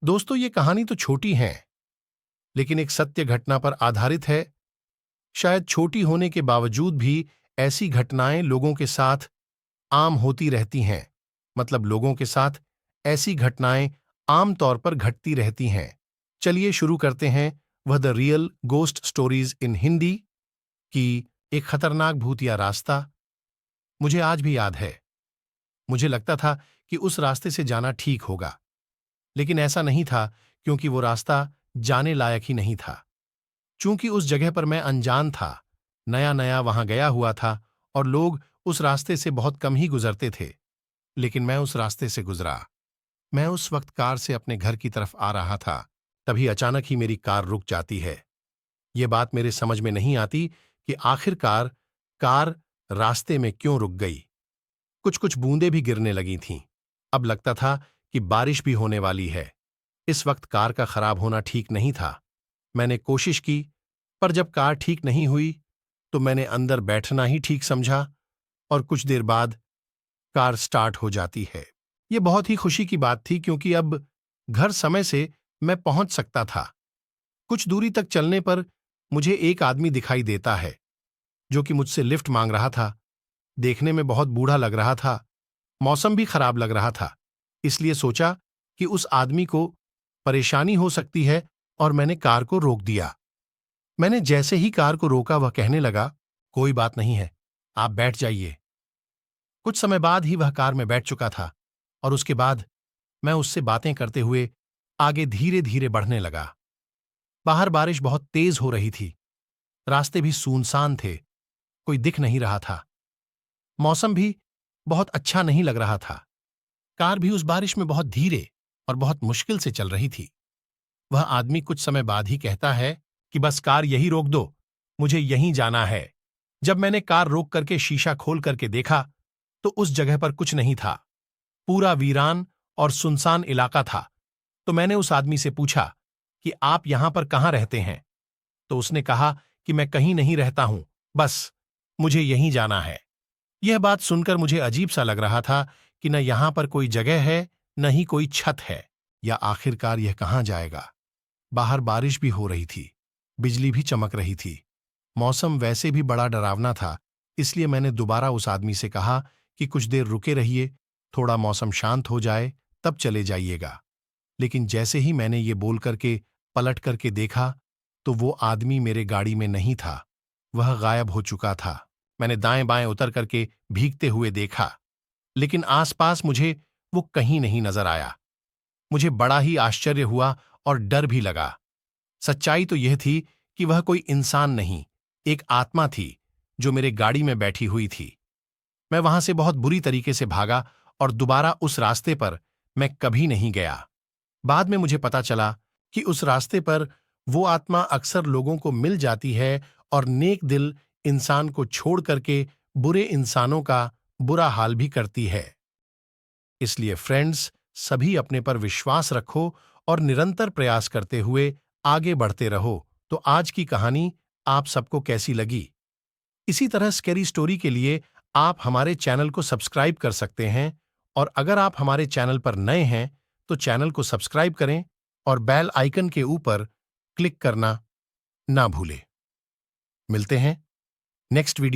दोस्तों, ये कहानी तो छोटी है, लेकिन एक सत्य घटना पर आधारित है। शायद छोटी होने के बावजूद भी ऐसी घटनाएं लोगों के साथ आम होती रहती हैं। मतलब लोगों के साथ ऐसी घटनाएं आम तौर पर घटती रहती हैं। चलिए शुरू करते हैं वह the real ghost stories in Hindi की एक खतरनाक भूतिया रास्ता। मुझे आज भी याद है। मुझे लगता था कि उस रास्ते से जाना ठीक होगा, लेकिन ऐसा नहीं था, क्योंकि वो रास्ता जाने लायक ही नहीं था। चूंकि उस जगह पर मैं अनजान था, नया नया वहां गया हुआ था और लोग उस रास्ते से बहुत कम ही गुजरते थे। लेकिन मैं उस रास्ते से गुजरा। मैं उस वक्त कार से अपने घर की तरफ आ रहा था। तभी अचानक ही मेरी कार रुक जाती है। ये बात मेरे समझ में नहीं आती कि आखिरकार कार रास्ते में क्यों रुक गई। कुछ कुछ बूंदें भी गिरने लगी थीं। अब लगता था कि बारिश भी होने वाली है। इस वक्त कार का खराब होना ठीक नहीं था। मैंने कोशिश की, पर जब कार ठीक नहीं हुई तो मैंने अंदर बैठना ही ठीक समझा और कुछ देर बाद कार स्टार्ट हो जाती है। यह बहुत ही खुशी की बात थी, क्योंकि अब घर समय से मैं पहुंच सकता था। कुछ दूरी तक चलने पर मुझे एक आदमी दिखाई देता है, जो कि मुझसे लिफ्ट मांग रहा था। देखने में बहुत बूढ़ा लग रहा था। मौसम भी खराब लग रहा था, इसलिए सोचा कि उस आदमी को परेशानी हो सकती है और मैंने कार को रोक दिया। मैंने जैसे ही कार को रोका, वह कहने लगा, कोई बात नहीं है, आप बैठ जाइए। कुछ समय बाद ही वह कार में बैठ चुका था और उसके बाद मैं उससे बातें करते हुए आगे धीरे धीरे बढ़ने लगा। बाहर बारिश बहुत तेज हो रही थी। रास्ते भी सुनसान थे, कोई दिख नहीं रहा था। मौसम भी बहुत अच्छा नहीं लग रहा था। कार भी उस बारिश में बहुत धीरे और बहुत मुश्किल से चल रही थी। वह आदमी कुछ समय बाद ही कहता है कि बस कार यहीं रोक दो, मुझे यहीं जाना है। जब मैंने कार रोक करके शीशा खोल करके देखा तो उस जगह पर कुछ नहीं था। पूरा वीरान और सुनसान इलाका था। तो मैंने उस आदमी से पूछा कि आप यहां पर कहां रहते हैं। तो उसने कहा कि मैं कहीं नहीं रहता हूं, बस मुझे यहीं जाना है। यह बात सुनकर मुझे अजीब सा लग रहा था कि न यहां पर कोई जगह है, न ही कोई छत है, या आखिरकार यह कहां जाएगा। बाहर बारिश भी हो रही थी, बिजली भी चमक रही थी। मौसम वैसे भी बड़ा डरावना था, इसलिए मैंने दोबारा उस आदमी से कहा कि कुछ देर रुके रहिए, थोड़ा मौसम शांत हो जाए तब चले जाइएगा। लेकिन जैसे ही मैंने ये बोल करके पलट करके देखा तो वो आदमी मेरे गाड़ी में नहीं था। वह गायब हो चुका था। मैंने दाएं बाएं उतर करके भीगते हुए देखा, लेकिन आसपास मुझे वो कहीं नहीं नजर आया। मुझे बड़ा ही आश्चर्य हुआ और डर भी लगा। सच्चाई तो यह थी कि वह कोई इंसान नहीं, एक आत्मा थी जो मेरे गाड़ी में बैठी हुई थी। मैं वहां से बहुत बुरी तरीके से भागा और दोबारा उस रास्ते पर मैं कभी नहीं गया। बाद में मुझे पता चला कि उस रास्ते पर वो आत्मा अक्सर लोगों को मिल जाती है और नेक दिल इंसान को छोड़ करके बुरे इंसानों का बुरा हाल भी करती है। इसलिए फ्रेंड्स, सभी अपने पर विश्वास रखो और निरंतर प्रयास करते हुए आगे बढ़ते रहो। तो आज की कहानी आप सबको कैसी लगी? इसी तरह स्कैरी स्टोरी के लिए आप हमारे चैनल को सब्सक्राइब कर सकते हैं, और अगर आप हमारे चैनल पर नए हैं तो चैनल को सब्सक्राइब करें और बेल आइकन के ऊपर क्लिक करना ना भूलें। मिलते हैं नेक्स्ट वीडियो